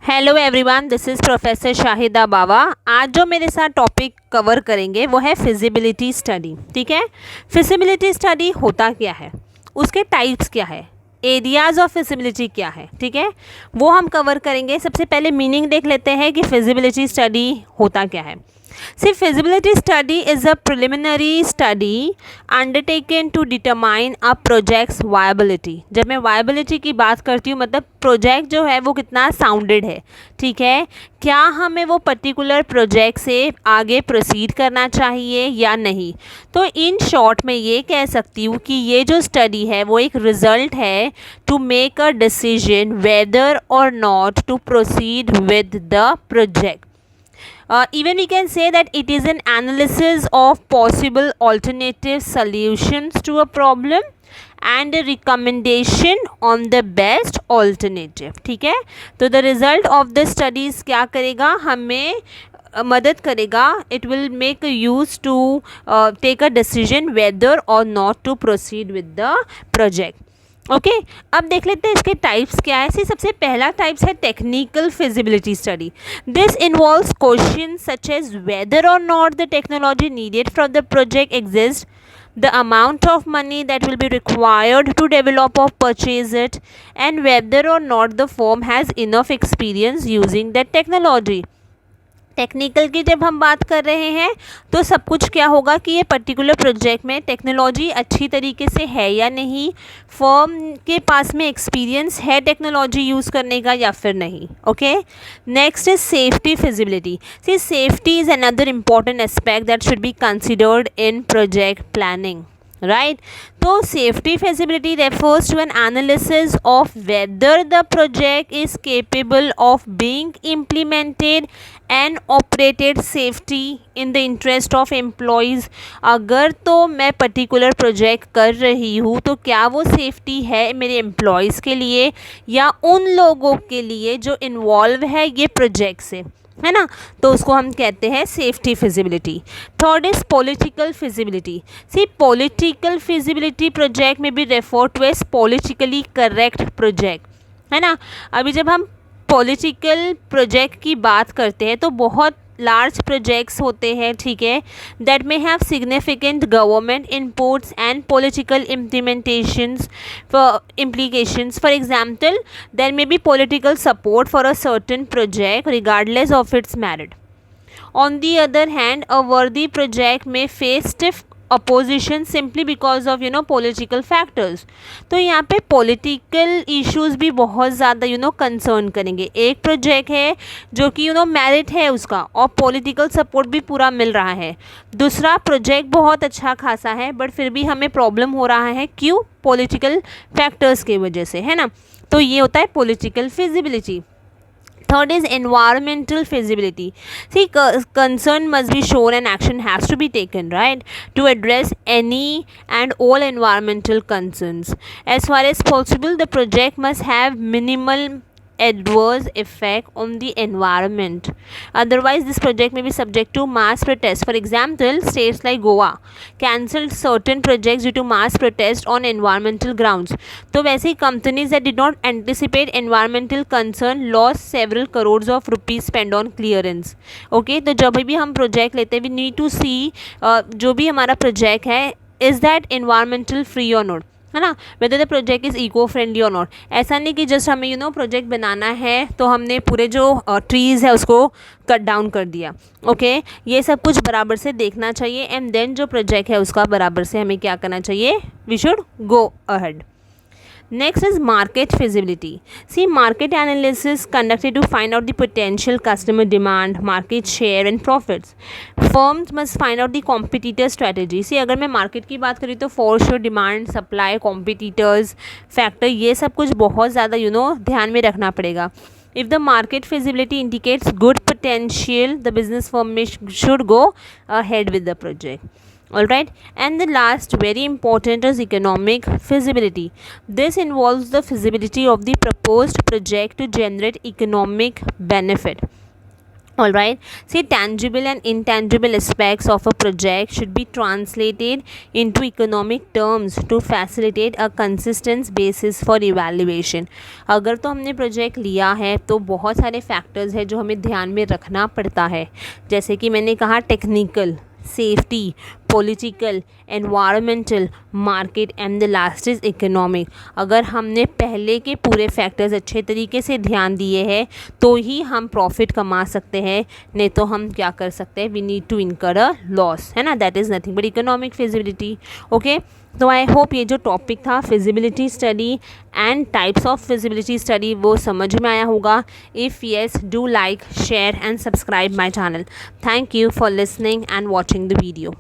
Hello everyone, this is professor Shahida Bawa. आज जो मेरे साथ टॉपिक कवर करेंगे वो है फिजिबिलिटी स्टडी। ठीक है, फिजिबिलिटी स्टडी होता क्या है, उसके टाइप्स क्या है, एरियाज ऑफ फिजिबिलिटी क्या है, ठीक है, वो हम कवर करेंगे। सबसे पहले मीनिंग देख लेते हैं कि फिजिबिलिटी स्टडी होता क्या है। See, feasibility study is a preliminary study undertaken to determine a project's viability। जब मैं viability की बात करती हूँ मतलब प्रोजेक्ट जो है वो कितना साउंडेड है, ठीक है, क्या हमें वो पर्टिकुलर प्रोजेक्ट से आगे प्रोसीड करना चाहिए या नहीं। तो इन शॉर्ट मैं ये कह सकती हूँ कि ये जो स्टडी है वो एक रिजल्ट है to make a decision whether or not to proceed with the project. Even we can say that it is an analysis of possible alternative solutions to a problem and a recommendation on the best alternative। ठीक है, तो the result of the studies क्या करेगा, हमें मदद करेगा, it will make use to take a decision whether or not to proceed with the project। Okay अब देख लेते हैं इसके टाइप्स क्या है। सी सबसे पहला टाइप्स है technical feasibility study. This involves question such as whether or not the technology needed for the project exist, the amount of money that will be required to develop or purchase it, and whether or not the firm has enough experience using that technology। Technical की जब हम बात कर रहे हैं तो सब कुछ क्या होगा कि ये पर्टिकुलर प्रोजेक्ट में टेक्नोलॉजी अच्छी तरीके से है या नहीं, फर्म के पास में एक्सपीरियंस है टेक्नोलॉजी यूज़ करने का या फिर नहीं। Okay, next is safety feasibility. See safety is another important aspect that should be considered in project planning, right? So safety feasibility refers to an analysis of whether the project is capable of being implemented and operated safety in the interest of employees। अगर तो मैं particular project कर रही हूँ तो क्या वो safety है मेरे एम्प्लॉयज़ के लिए या उन लोगों के लिए जो इन्वॉल्व है ये प्रोजेक्ट से, है ना, तो उसको हम कहते हैं safety feasibility. Third is political feasibility. See political feasibility project में भी refer to as politically correct project, है ना। अभी जब हम पॉलिटिकल प्रोजेक्ट की बात करते हैं तो बहुत लार्ज प्रोजेक्ट्स होते हैं, ठीक है, that may have significant government inputs and political implementations implications। For example, there may be political support for a certain project regardless of its merit। On the other hand, a worthy project may face stiff opposition simply because of political factors। तो यहाँ पे political issues भी बहुत ज़्यादा concern करेंगे। एक project है जो कि मेरिट है उसका और पॉलिटिकल सपोर्ट भी पूरा मिल रहा है, दूसरा प्रोजेक्ट बहुत अच्छा खासा है बट फिर भी हमें प्रॉब्लम हो रहा है, क्यों, पॉलिटिकल फैक्टर्स की वजह से, है ना। तो ये होता है political feasibility. Third is environmental feasibility। See, concern must be shown and action has to be taken, right, to address any and all environmental concerns। As far as possible, the project must have minimal adverse effect on the environment, otherwise this project may be subject to mass protest। For example, states like Goa cancelled certain projects due to mass protest on environmental grounds। तो वैसे ही companies that did not anticipate environmental concern lost several crores of rupees spent on clearance। Okay, तो जब भी हम project लेते हैं we need to see जो भी हमारा प्रोजेक्ट है is that environmental free or not, है ना, whether the project is eco friendly or not. ऐसा नहीं कि जस्ट हमें प्रोजेक्ट बनाना है तो हमने पूरे जो ट्रीज़ है उसको कट डाउन कर दिया। ओके, ये सब कुछ बराबर से देखना चाहिए एंड देन जो प्रोजेक्ट है उसका बराबर से हमें क्या करना चाहिए, we should go ahead. Next is market feasibility। See, market analysis conducted to find out the potential customer demand, market share and profits। Firms must find out the competitor strategy। See, अगर मैं market की बात करूँ तो for sure demand, supply, competitors factor, ये सब कुछ बहुत ज़्यादा ध्यान में रखना पड़ेगा। If the market feasibility indicates good potential, the business firm should go ahead with the project। All right, and the last very important is economic feasibility। This involves the feasibility of the proposed project to generate economic benefit। All right. See, tangible and intangible aspects of a project should be translated into economic terms to facilitate a consistent basis for evaluation. अगर तो हमने project लिया है तो बहुत सारे factors हैं जो हमें ध्यान में रखना पड़ता है, जैसे कि मैंने कहा technical, safety, political, environmental, market and the last is economic. अगर हमने पहले के पूरे फैक्टर्स अच्छे तरीके से ध्यान दिए हैं तो ही हम प्रॉफिट कमा सकते हैं, नहीं तो हम क्या कर सकते हैं, वी नीड टू इनकर अ लॉस, है ना. That is nothing but economic feasibility. Okay, तो आई होप ये जो टॉपिक था feasibility study and types of feasibility study वो समझ में आया होगा. If yes, do like, share and subscribe my channel. Thank you for listening and watching the video.